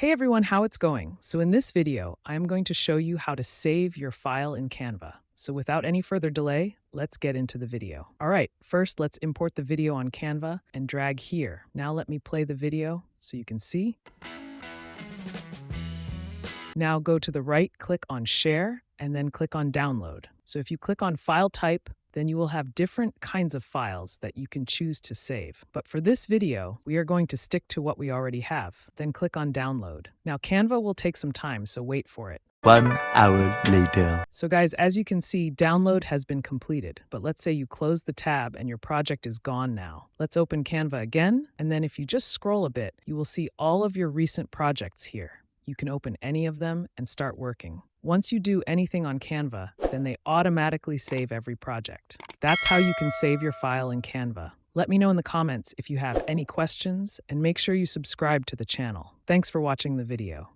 Hey everyone, how it's going? So in this video, I'm going to show you how to save your file in Canva. So without any further delay, let's get into the video. All right, first let's import the video on Canva and drag here. Now let me play the video so you can see. Now go to the right, click on Share, and then click on Download. So if you click on File Type, then you will have different kinds of files that you can choose to save. But for this video, we are going to stick to what we already have. Then click on Download. Now Canva will take some time, so wait for it. 1 hour later. So guys, as you can see, download has been completed. But let's say you close the tab and your project is gone now. Let's open Canva again, and then if you just scroll a bit, you will see all of your recent projects here. You can open any of them and start working. Once you do anything on Canva, then they automatically save every project. That's how you can save your file in Canva. Let me know in the comments if you have any questions, and make sure you subscribe to the channel. Thanks for watching the video.